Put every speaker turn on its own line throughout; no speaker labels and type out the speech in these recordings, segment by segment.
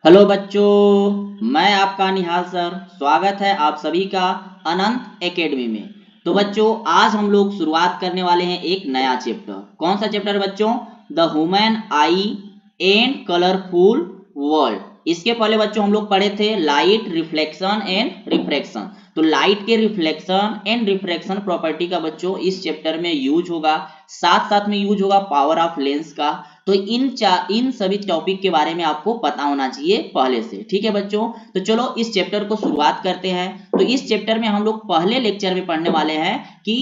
Hello बच्चों, मैं आपका निहाल सर। स्वागत है आप सभी का अनंत एकेडमी में। तो बच्चों, आज हम लोग शुरुआत करने वाले हैं एक नया चैप्टर। कौन सा चैप्टर बच्चों? The human eye and colourful world. इसके पहले बच्चों हम लोग पढ़े थे लाइट, रिफ्लेक्शन एंड रिफ्रैक्शन। तो लाइट के रिफ्लेक्शन एंड रिफ्रैक्शन प्रॉपर्टी का बच्चों इस चैप्टर में यूज होगा। साथ साथ में यूज होगा पावर ऑफ लेंस का। तो इन सभी टॉपिक के बारे में आपको पता होना चाहिए पहले से। ठीक है बच्चों, तो चलो इस चैप्टर को शुरुआत करते हैं। तो इस चैप्टर में हम लोग पहले लेक्चर में पढ़ने वाले हैं कि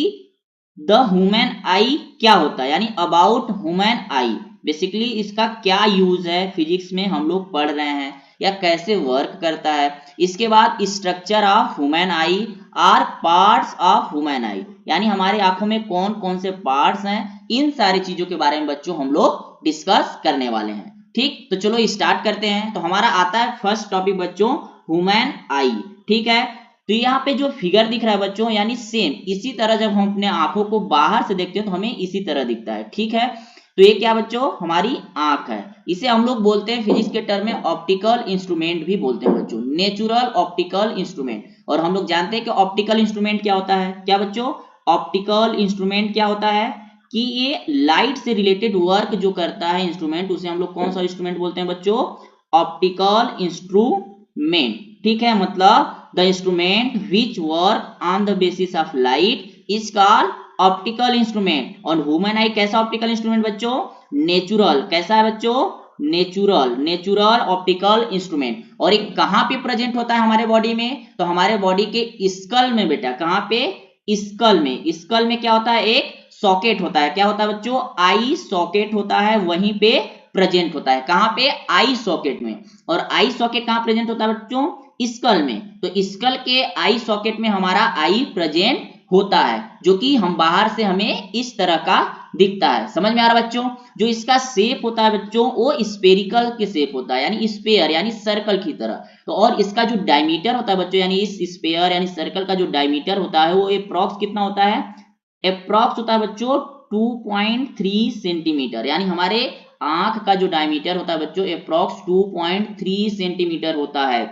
द ह्यूमन आई क्या होता है, यानी अबाउट ह्यूमन आई। बेसिकली इसका क्या यूज है, फिजिक्स में हम लोग पढ़ रहे हैं या कैसे वर्क करता है। इसके बाद structure of human I R parts of human आई, यानी हमारे आंखों में कौन कौन से पार्ट्स हैं, इन सारी चीजों के बारे में बच्चों हम लोग डिस्कस करने वाले हैं। ठीक, तो चलो स्टार्ट करते हैं। तो हमारा आता है फर्स्ट टॉपिक बच्चों, ह्यूमन आई। ठीक है, तो यहाँ पे जो फिगर दिख रहा है बच्चों, यानी सेम इसी तरह जब हम अपने आंखों को बाहर से देखते हैं तो हमें इसी तरह दिखता है। ठीक है, तो ये क्या बच्चों? हमारी आंख है। इसे हम लोग बोलते हैं फिजिक्स के टर्म में ऑप्टिकल इंस्ट्रूमेंट भी बोलते हैं बच्चों, नेचुरल ऑप्टिकल इंस्ट्रूमेंट। और हम लोग जानते हैं कि ऑप्टिकल इंस्ट्रूमेंट क्या होता है। क्या बच्चों? ऑप्टिकल इंस्ट्रूमेंट क्या होता है कि ये लाइट से रिलेटेड वर्क जो करता है इंस्ट्रूमेंट, उसे हम लोग कौन सा इंस्ट्रूमेंट बोलते हैं बच्चों? Optical instrument. ठीक है, मतलब the instrument which work on the basis of light is called optical instrument. और ह्यूमन आई कैसा ऑप्टिकल इंस्ट्रूमेंट बच्चों? नेचुरल। कैसा है बच्चों? Natural optical instrument. और एक कहां पे प्रेजेंट होता है हमारे बॉडी में? तो हमारे बॉडी के स्कल में बेटा। कहां पे? स्कल में। स्कल में क्या होता है? एक सॉकेट होता है। क्या होता है बच्चों? आई सॉकेट होता है, वहीं पे प्रेजेंट होता है। कहां पे? आई सॉकेट में। और आई सॉकेट कहां प्रेजेंट होता है बच्चों? स्कल में। तो स्कल के आई सॉकेट में हमारा आई प्रेजेंट होता है, जो कि हम बाहर से हमें इस तरह का दिखता है। समझ में आ रहा बच्चों? जो इसका शेप होता है बच्चों, वो स्पेरिकल के शेप होता है, यानी स्पेयर यानी सर्कल की तरह। तो और इसका जो डायमीटर होता है बच्चों, यानी इस स्पेयर यानी सर्कल का जो डायमीटर होता है वो अप्रॉक्स कितना होता है? अप्रॉक्स होता है बच्चों 2.3 सेंटीमीटर। यानी हमारे आंख का जो डायमीटर होता है बच्चों अप्रॉक्स 2.3 सेंटीमीटर होता है।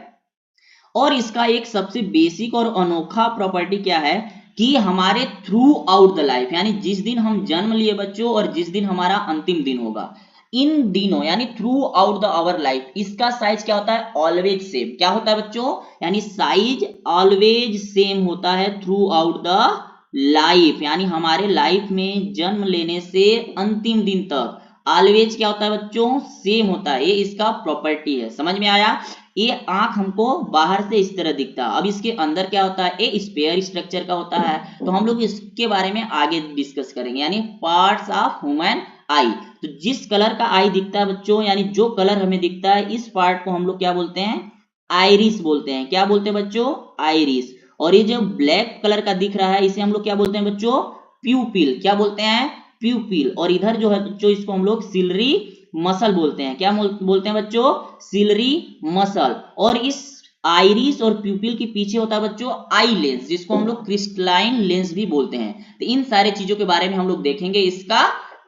और इसका एक सबसे बेसिक और अनोखा प्रॉपर्टी क्या है कि हमारे थ्रू आउट द लाइफ, यानी जिस दिन हम जन्म लिए बच्चों और जिस दिन हमारा अंतिम दिन होगा, इन दिनों यानी throughout the our life, इसका साइज क्या होता है? Always same. क्या होता है बच्चों? यानी साइज ऑलवेज सेम होता है थ्रू आउट द लाइफ, यानी हमारे लाइफ में जन्म लेने से अंतिम दिन तक ऑलवेज क्या होता है बच्चों? सेम होता है। ये इसका प्रॉपर्टी है। समझ में आया? ये आंख हमको बाहर से इस तरह दिखता है। अब इसके अंदर क्या होता है? ये स्पेयर स्ट्रक्चर का होता है। तो हम लोग इसके बारे में आगे डिस्कस करेंगे, यानी पार्ट्स ऑफ ह्यूमन आई। तो जिस कलर का आई दिखता है बच्चों, यानी जो कलर हमें दिखता है, इस पार्ट को हम लोग क्या बोलते हैं? आइरिस बोलते हैं। क्या बोलते हैं बच्चों? आइरिस। और ये जो ब्लैक कलर का दिख रहा है, इसे हम लोग क्या बोलते हैं बच्चों? प्यूपिल। क्या बोलते हैं? प्यूपिल। और इधर जो है बच्चों, इसको हम लोग सिलरी मसल बोलते हैं। क्या बोलते हैं बच्चों? Ciliary muscle. और इस आइरिस और प्यूपिल के पीछे होता है बच्चों आई लेंस, जिसको हम लोग क्रिस्टलाइन लेंस भी बोलते हैं। तो इन सारे चीजों के बारे में हम लोग देखेंगे। इसका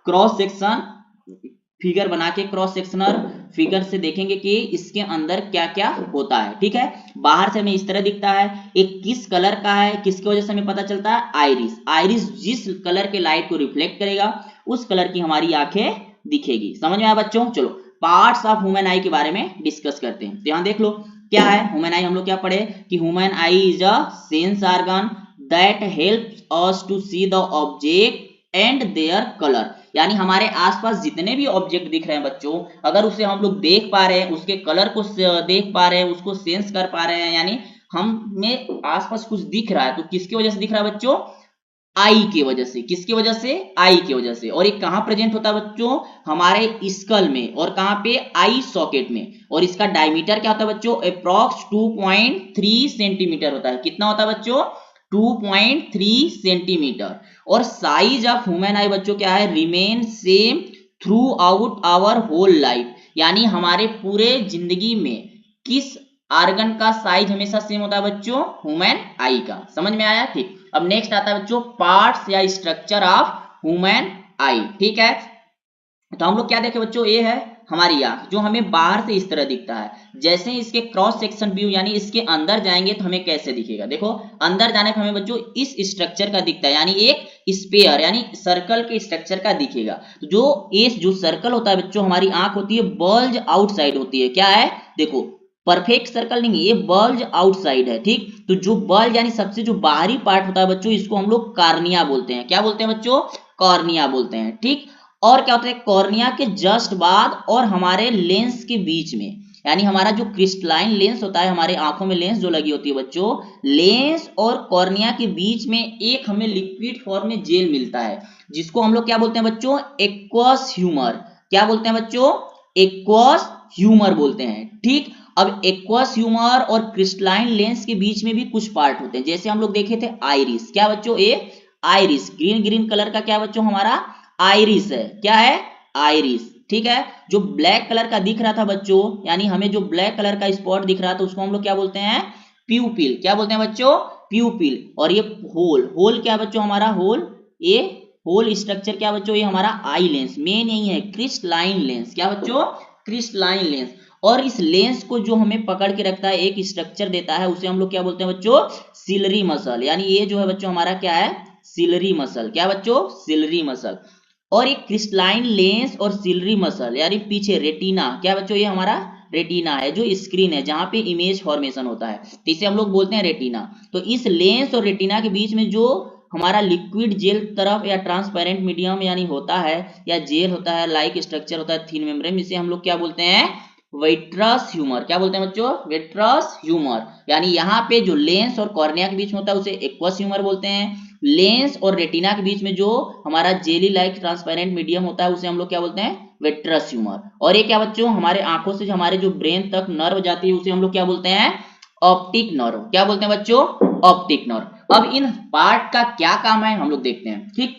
क्रॉस सेक्शन फिगर बना के, क्रॉस सेक्शनल फिगर से देखेंगे कि इसके अंदर क्या क्या होता है। ठीक है, बाहर से हमें इस तरह दिखता है। एक किस कलर का है, किसकी वजह से हमें पता चलता है? आइरिस। आइरिस जिस कलर के लाइट को रिफ्लेक्ट करेगा, उस कलर की हमारी आंखें दिखेगी। समझ में आया बच्चों? चलो पार्ट्स ऑफ ह्यूमन आई के बारे में डिस्कस करते हैं। तो यहां देख लो क्या है ह्यूमन आई। हम लोग क्या पढ़े कि human eye is a sense organ that helps us to see the object and their colour. यानी हमारे आसपास जितने भी ऑब्जेक्ट दिख रहे हैं बच्चों, अगर उसे हम लोग देख पा रहे हैं, उसके कलर को देख पा रहे हैं, उसको सेंस कर पा रहे हैं, यानी हमें आसपास कुछ दिख रहा है, तो किसकी वजह से दिख रहा है बच्चों? आई की वजह से। किसकी वजह से? आई की वजह से। और ये कहां प्रेजेंट होता है बच्चों? हमारे स्कल में। और कहां पे? आई सॉकेट में। और इसका डायमीटर क्या होता है बच्चों? अप्रॉक्स 2.3 सेंटीमीटर होता है। कितना होता है बच्चों? 2.3 सेंटीमीटर। और साइज ऑफ ह्यूमन आई बच्चों क्या है? Remain same throughout our whole life, यानी हमारे पूरे जिंदगी में किस आर्गन का साइज हमेशा सेम होता है बच्चों? ह्यूमन आई का। समझ में आया? ठीक। अब नेक्स्ट आता है बच्चों पार्ट्स या स्ट्रक्चर ऑफ ह्यूमन आई। ठीक है, तो हम लोग क्या देखे बच्चों? ये है हमारी आंख जो हमें बाहर से इस तरह दिखता है, जैसे इसके क्रॉस सेक्शन व्यू यानी इसके अंदर जाएंगे तो हमें कैसे दिखेगा, देखो अंदर जाने पर हमें बच्चों इस स्ट्रक्चर का दिखता है, यानी एक स्पेयर यानी सर्कल के स्ट्रक्चर का दिखेगा। तो जो सर्कल होता है बच्चों, हमारी आंख होती है बल्ज आउटसाइड होती है, क्या है देखो परफेक्ट सर्कल नहीं है, ये बल्ज आउटसाइड है, ठीक। तो जो बल्ज यानी सबसे जो बाहरी पार्ट होता है बच्चों, इसको हम लोग कॉर्निया बोलते हैं, क्या बोलते हैं बच्चों, कॉर्निया बोलते हैं, ठीक। और क्या होता है, कॉर्निया के जस्ट बाद और हमारे लेंस के बीच में, यानी हमारा जो क्रिस्टलाइन लेंस होता है, हमारे आंखों में लेंस जो लगी होती है बच्चों, लेंस और कॉर्निया के बीच में एक हमें लिक्विड फॉर्म में जेल मिलता है, जिसको हम लोग क्या बोलते हैं बच्चों, एक्वस ह्यूमर, क्या बोलते हैं बच्चों, एक्वस ह्यूमर बोलते हैं, ठीक। अब एक्वस ह्यूमर और क्रिस्टलाइन लेंस के बीच में भी कुछ पार्ट होते हैं, जैसे हम लोग देखे थे आइरिस, क्या बच्चों, ये आइरिस ग्रीन ग्रीन कलर का क्या बच्चों हमारा आइरिस है, क्या है आइरिस, ठीक है। जो ब्लैक कलर का दिख रहा था बच्चों, यानी हमें जो ब्लैक कलर का स्पॉट दिख रहा था उसको हम लोग क्या बोलते हैं, प्यूपिल, क्या बोलते हैं बच्चों, प्यूपिल। और ये होल, होल क्या बच्चों हमारा होल, ये होल स्ट्रक्चर क्या बच्चों, ये हमारा आई लेंस, मेन यही है क्रिस्टलाइन लेंस, क्या बच्चों, क्रिस्टलाइन लेंस। और इस लेंस को जो हमें पकड़ के रखता है, एक स्ट्रक्चर देता है, उसे हम लोग क्या बोलते हैं बच्चों, सिलरी मसल, यानी ये जो है बच्चों हमारा क्या है, सिलरी मसल, क्या बच्चों, सिलरी मसल। और एक क्रिस्टलाइन लेंस और सिलरी मसल यानी पीछे रेटिना, क्या बच्चों, ये हमारा रेटिना है, जो स्क्रीन है जहां पे इमेज फॉर्मेशन होता है, तो इसे हम लोग बोलते हैं रेटिना। तो इस लेंस और रेटिना के बीच में जो हमारा लिक्विड जेल तरफ या ट्रांसपेरेंट मीडियम यानी होता है, या जेल होता है, लाइक स्ट्रक्चर होता है थिन मेम्ब्रेन, इसे हम लोग क्या बोलते हैं, विट्रस ह्यूमर, क्या बोलते हैं बच्चों, विट्रस ह्यूमर। यानी यहाँ पे जो लेंस और कॉर्निया के बीच में होता है उसे एक्वस ह्यूमर बोलते हैं, लेंस और रेटिना के बीच में जो हमारा जेली लाइक ट्रांसपेरेंट मीडियम होता है उसे हम लोग क्या बोलते हैं, विट्रस ह्यूमर। और ये क्या बच्चों, हमारे आंखों से जो हमारे जो ब्रेन तक नर्व जाती है उसे हम लोग क्या बोलते हैं, ऑप्टिक नर्व, क्या बोलते हैं बच्चों, ऑप्टिक नर्व। अब इन पार्ट का क्या काम है हम लोग देखते हैं, ठीक।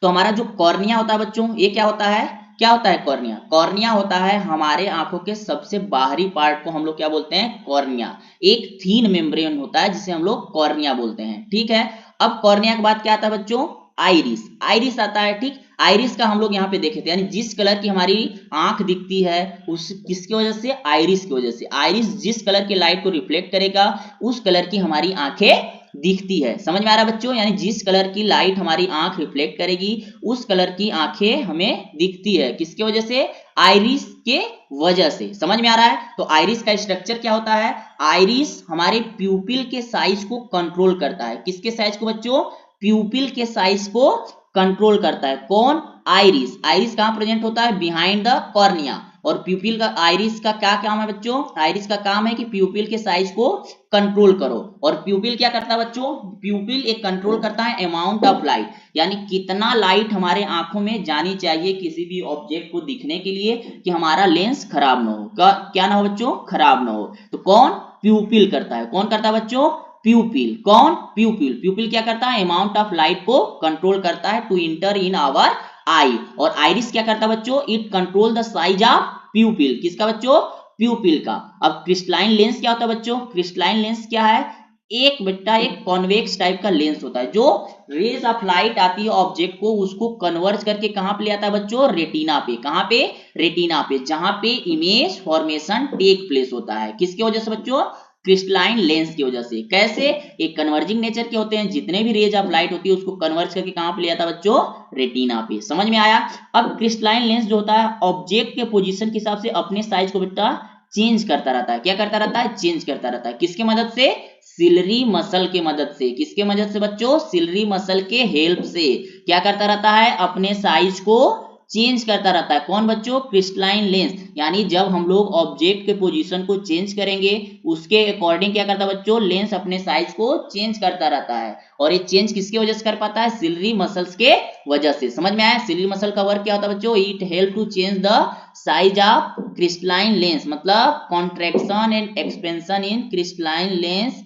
तो हमारा जो कॉर्निया होता है बच्चों, ये क्या होता है, क्या होता है कॉर्निया, कॉर्निया होता है हमारे आंखों के सबसे बाहरी पार्ट को हम लोग क्या बोलते हैं, कॉर्निया। एक थीन मेम्ब्रेन होता है जिसे हम लोग कॉर्निया बोलते हैं, ठीक है। अब कॉर्निया के बाद क्या आता है बच्चों, आइरिस, आइरिस आता है, ठीक। आइरिस का हम लोग यहाँ पे देखे थे, यानी जिस कलर की हमारी आंख दिखती है उस किसकी वजह से, आइरिस की वजह से। आइरिस जिस कलर की लाइट को रिफ्लेक्ट करेगा उस कलर की हमारी आंखें दिखती है, समझ में आ रहा है बच्चों, यानी जिस कलर की लाइट हमारी आंख रिफ्लेक्ट करेगी उस कलर की आंखें हमें दिखती है, किसकी वजह से, आइरिस के वजह से, समझ में आ रहा है। तो आइरिस का स्ट्रक्चर क्या होता है, आइरिस हमारे प्यूपिल के साइज को कंट्रोल करता है, किसके साइज को बच्चों, प्यूपिल के साइज को कंट्रोल करता है, कौन, आइरिस। आइरिस कहां प्रेजेंट होता है, बिहाइंड द कॉर्निया। और प्यूपिल का, आइरिस का क्या काम है बच्चों, आइरिस का काम है कि प्यूपिल के साइज को कंट्रोल करो। और प्यूपिल क्या करता है बच्चों, प्यूपिल एक कंट्रोल करता है अमाउंट ऑफ लाइट, यानी कितना लाइट हमारे आंखों में जानी चाहिए किसी भी ऑब्जेक्ट को दिखने के लिए कि हमारा लेंस खराब ना हो, क्या ना हो बच्चों, खराब ना हो। तो कौन, प्यूपिल करता है, कौन करता है बच्चों, प्यूपिल, कौन, प्यूपिल। प्यूपिल क्या करता है, अमाउंट ऑफ लाइट को कंट्रोल करता है टू इंटर इन आवर आई। और आइरिस क्या करता है बच्चों, it control the size of प्यूपिल, किसका बच्चों, प्यूपिल का। अब क्रिस्टलाइन लेंस क्या होता है बच्चों, क्रिस्टलाइन लेंस क्या है, एक बेटा एक कॉन्वेक्स टाइप का लेंस होता है, जो रेज ऑफ लाइट आती है ऑब्जेक्ट को उसको कन्वर्ज करके कहां पे ले आता है बच्चों, रेटिना पे, कहां पे, रेटिना पे, जहां पे इमेज फॉर्मेशन टेक प्लेस होता है, किसकी वजह से बच्चों, क्रिस्टलाइन लेंस की वजह से। कैसे, एक कन्वर्जिंग नेचर के होते हैं, जितने भी रेज ऑफ लाइट होती है उसको कन्वर्ज करके कहां पे ले आता है बच्चों, रेटिना पे, समझ में आया। अब क्रिस्टलाइन लेंस जो होता है ऑब्जेक्ट के पोजीशन के हिसाब से अपने साइज को बेटा चेंज करता रहता है, क्या करता रहता है, चेंज करता रहता है, किसके मदद से, सिलरी मसल के मदद से, किसके मदद से बच्चों, सिलरी मसल के हेल्प से क्या करता रहता है, अपने साइज को चेंज करता रहता है, कौन बच्चों, क्रिस्टलाइन लेंस। यानी जब हम लोग ऑब्जेक्ट के पोजीशन को चेंज करेंगे उसके अकॉर्डिंग क्या करता है बच्चों, लेंस अपने साइज को चेंज करता रहता है। और ये चेंज किसकी वजह से कर पाता है, सिलरी मसल्स के वजह से, समझ में आया। सिलरी मसल का वर्क क्या होता है बच्चों, it help to change the size of crystalline lens, मतलब contraction and expansion in crystalline lens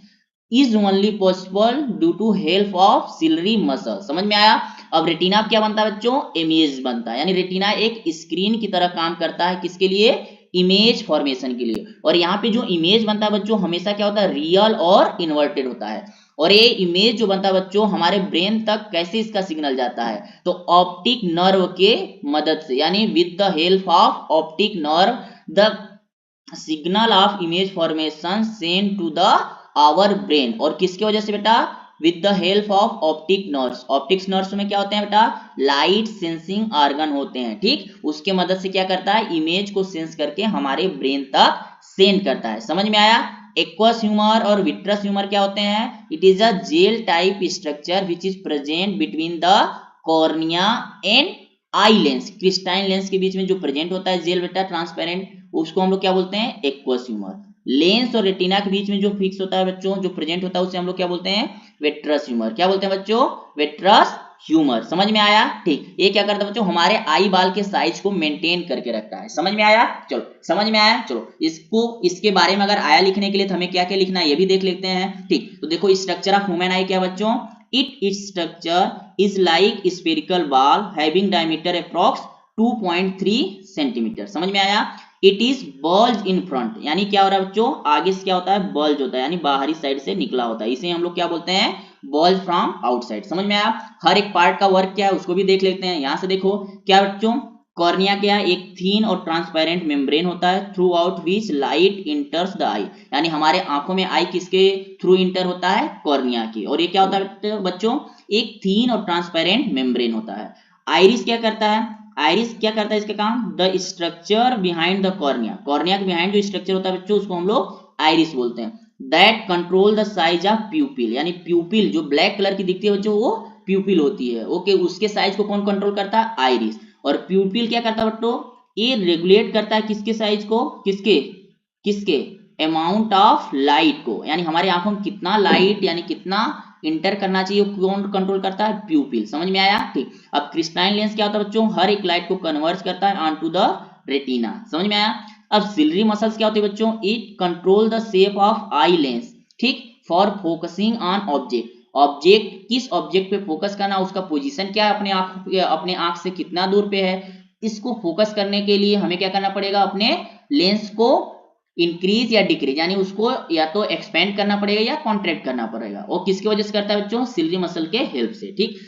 is only possible due to help of ciliary muscle, समझ में आया। अब रेटिना क्या बनता है बच्चों, इमेज बनता है, यानी रेटिना एक स्क्रीन की तरह काम करता है, किसके लिए, इमेज फॉर्मेशन के लिए। और यहाँ पे जो इमेज बनता है बच्चों हमेशा क्या होता है, रियल और इन्वर्टेड होता है। और ये इमेज जो बनता है बच्चों हमारे ब्रेन तक कैसे इसका सिग्नल जाता है, तो ऑप्टिक नर्व के मदद से, यानी with the help of optic nerve the signal of image formation send to the our brain. और किसकी वजह से बेटा, with the help of optic nerves. Optic nerves में क्या होते हैं बेटा, लाइट सेंसिंग ऑर्गन होते हैं, ठीक, उसके मदद से क्या करता है, इमेज को सेंस करके हमारे ब्रेन तक सेंड करता है। समझ में आया। एक्वस ह्यूमर और विट्रस ह्यूमर क्या होते हैं, it is a gel type structure which is present between the cornea and eye lens. Crystalline lens के बीच में जो प्रेजेंट होता है जेल बेटा ट्रांसपेरेंट, उसको हम लोग क्या बोलते हैं, एक्वस ह्यूमर। लेंस और रेटिना के बीच में जो फिक्स होता है बच्चों, जो प्रेजेंट होता है, उसे हम लोग क्या बोलते हैं, विट्रस ह्यूमर। क्या बोलते हैं बच्चों, विट्रस ह्यूमर। समझ में आया, ठीक। ये क्या करता है बच्चों, हमारे आई बाल के साइज को मेंटेन करके रखता है। समझ में आया, चलो समझ में आया। चलो इसको, इसके बारे में अगर आया लिखने के लिए तो हमें क्या क्या लिखना है ये भी देख लेते हैं, ठीक। तो देखो स्ट्रक्चर ऑफ ह्यूमन आई क्या बच्चों, its structure is like spherical ball having diameter approx 2.3 centimetre. समझ में आया। It is bulge in front, यानी क्या हो रहा है बच्चों, आगे से क्या होता है, बल्ज होता है, यानी बाहरी साइड से निकला होता है, इसे हम लोग क्या बोलते हैं, बल्ज फ्रॉम आउटसाइड। समझ में आया। हर एक पार्ट का वर्क क्या है उसको भी देख लेते हैं। यहां से देखो क्या बच्चों, कॉर्निया क्या है, एक थीन और ट्रांसपेरेंट मेम्ब्रेन होता है throughout which light enters the eye, यानी हमारे आंखों में आई किसके थ्रू इंटर होता है, कॉर्निया की। और ये क्या होता है बच्चों, एक थीन और ट्रांसपेरेंट मेम्ब्रेन होता है। आइरिस क्या करता है, आइरिस क्या करता है, इसका काम, the structure behind the cornea, cornea के बिहाइंड जो स्ट्रक्चर होता है बच्चों उसको हम लोग आइरिस बोलते हैं। That control the size of प्यूपिल, यानी प्यूपिल जो ब्लैक कलर की दिखती है बच्चों वो प्यूपिल होती है, ओके, उसके साइज को कौन कंट्रोल करता है, आइरिस। और प्यूपिल क्या करता है बच्चों, ये रेगुलेट करता है किसके साइज को, किसके किसके अमाउंट ऑफ लाइट को, यानी हमारी आंखों में कितना लाइट यानी कितना इंटर करना चाहिए, कौन कंट्रोल करता है, प्यूपिल। समझ में आया, ठीक। अब क्रिस्टाइन लेंस क्या होता है बच्चों, हर एक लाइट को कन्वर्ट करता है ऑन टू द रेटिना। समझ में आया। अब सिलरी मसल्स क्या होते हैं बच्चों, it control the shape of eye lens, ठीक, for focusing on object. Object, किस ऑब्जेक्ट पे फोकस करना, उसका पोजीशन क्या है, अपने आंख से कितना दूर पे है, इसको फोकस करने के लिए हमें क्या करना पड़ेगा, अपने लेंस को इंक्रीज या डिक्रीज, यानी उसको या तो एक्सपेंड करना पड़ेगा या कॉन्ट्रैक्ट करना पड़ेगा। और किसकी वजह से करता है बच्चों, सिलरी मसल के हेल्प से, ठीक।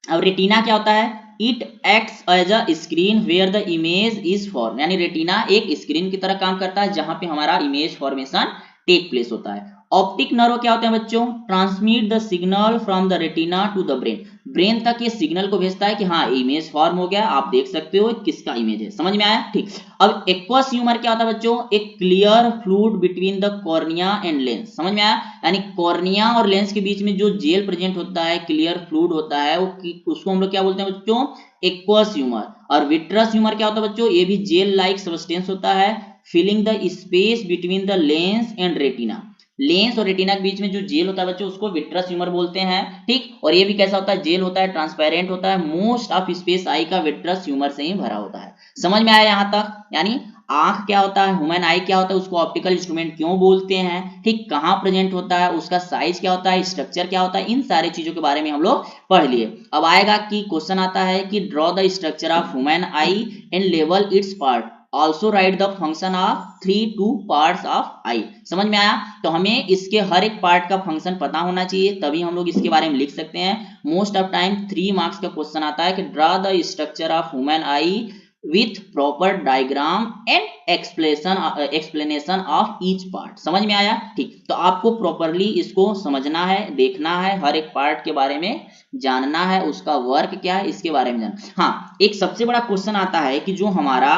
अब रेटिना क्या होता है, it acts as a screen where the image is form, यानी रेटिना एक स्क्रीन की तरह काम करता है जहां पे हमारा इमेज फॉर्मेशन टेक प्लेस होता है। ऑप्टिक नर्व क्या होते हैं बच्चों, transmit the signal from the retina to the brain, brain तक ये सिग्नल को भेजता है कि हाँ इमेज फॉर्म हो गया, आप देख सकते हो किसका इमेज है। समझ में आया, ठीक। अब एक्वस ह्यूमर क्या होता है बच्चों, एक clear fluid between the cornea and lens. समझ में आया, यानी कॉर्निया और लेंस के बीच में जो जेल प्रेजेंट होता है, क्लियर फ्लूइड होता है, उसको हम लोग क्या बोलते हैं बच्चों, एक्वस ह्यूमर। और विट्रस ह्यूमर क्या होता है बच्चों, ये भी जेल लाइक सब्सटेंस होता है, filling the space between the lens and retina. Lens और रेटिना के बीच में जो जेल होता है बच्चों उसको विट्रस ह्यूमर बोलते हैं, ठीक। और ये भी कैसा होता है, जेल होता है, ट्रांसपेरेंट होता है, मोस्ट ऑफ स्पेस आई का विट्रस ह्यूमर से ही भरा होता है। समझ में आया यहाँ तक, यानी आंख क्या होता है, ह्यूमन आई क्या होता है, उसको ऑप्टिकल इंस्ट्रूमेंट क्यों बोलते हैं, ठीक, कहाँ प्रेजेंट होता है, उसका साइज क्या होता है, स्ट्रक्चर क्या होता है, इन सारी चीजों के बारे में हम लोग पढ़ लिए। अब आएगा कि क्वेश्चन आता है कि draw the structure of human eye and लेवल its part, also write the function of 3 parts of eye. समझ में आया। तो हमें इसके हर एक पार्ट का फंक्शन पता होना चाहिए, तभी हम लोग इसके बारे में लिख सकते हैं। मोस्ट ऑफ टाइम 3 मार्क्स का क्वेश्चन आता है कि draw the structure of human I with proper diagram and explanation of each part. समझ में आया, ठीक। तो आपको प्रॉपरली इसको समझना है, देखना है, हर एक पार्ट के बारे में जानना है, उसका वर्क क्या है इसके बारे में जानना। हाँ, एक सबसे बड़ा क्वेश्चन आता है कि जो हमारा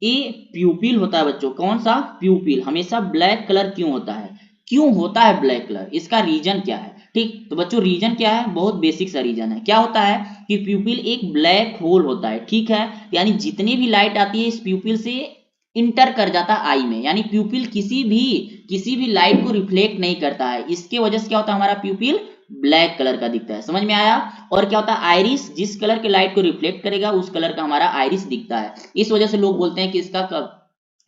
ये प्यूपिल होता है बच्चों, कौन सा प्यूपिल हमेशा ब्लैक कलर क्यों होता है, क्यों होता है ब्लैक कलर, इसका रीजन क्या है, ठीक। तो बच्चों रीजन क्या है, बहुत बेसिक सा रीजन है। क्या होता है कि प्यूपिल एक ब्लैक होल होता है, ठीक है, यानी जितनी भी लाइट आती है इस प्यूपिल से इंटर कर जाता है आई में, यानी प्यूपिल किसी भी लाइट को रिफ्लेक्ट नहीं करता है, इसके वजह से क्या होता है, हमारा प्यूपिल ब्लैक कलर का दिखता है। समझ में आया। और क्या होता है, आइरिस जिस कलर के लाइट को रिफ्लेक्ट करेगा उस कलर का हमारा आइरिस दिखता है, इस वजह से लोग बोलते हैं कि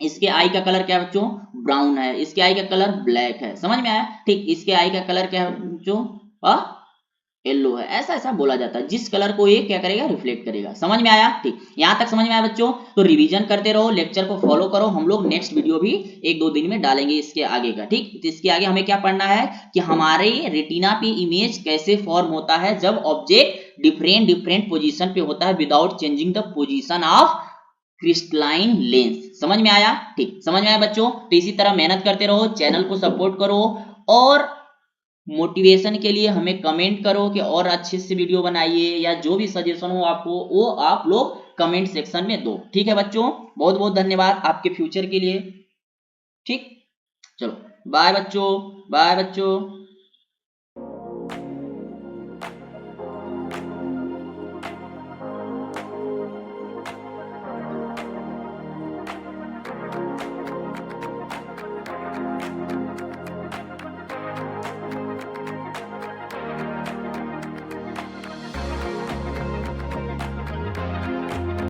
इसके आई का कलर क्या है बच्चों, ब्राउन है, इसके आई का कलर ब्लैक है। समझ में आया, ठीक। इसके आई का कलर क्या है बच्चों, येलो है, ऐसा ऐसा बोला जाता है। जिस कलर को ये क्या करेगा, रिफ्लेक्ट करेगा। समझ में आया? ठीक, यहाँ तक समझ में आया बच्चों? तो रिवीजन करते रहो, लेक्चर को फॉलो करो। हम लोग नेक्स्ट वीडियो भी 1-2 दिन में डालेंगे इसके आगे का। ठीक, तो इसके आगे हमें क्या पढ़ना है कि हमारे रेटिना पे इमेज कैसे फॉर्म होता है जब ऑब्जेक्ट डिफरेंट डिफरेंट पोजीशन पे होता है without changing the position of crystalline lens. समझ में आया? ठीक, समझ में आया बच्चों? तो इसी तरह मेहनत करते रहो, चैनल को सपोर्ट करो और मोटिवेशन के लिए हमें कमेंट करो कि और अच्छे से वीडियो बनाइए, या जो भी सजेशन हो आपको वो आप लोग कमेंट सेक्शन में दो। ठीक है बच्चों, बहुत बहुत धन्यवाद आपके फ्यूचर के लिए। ठीक, चलो बाय बच्चों, बाय बच्चों।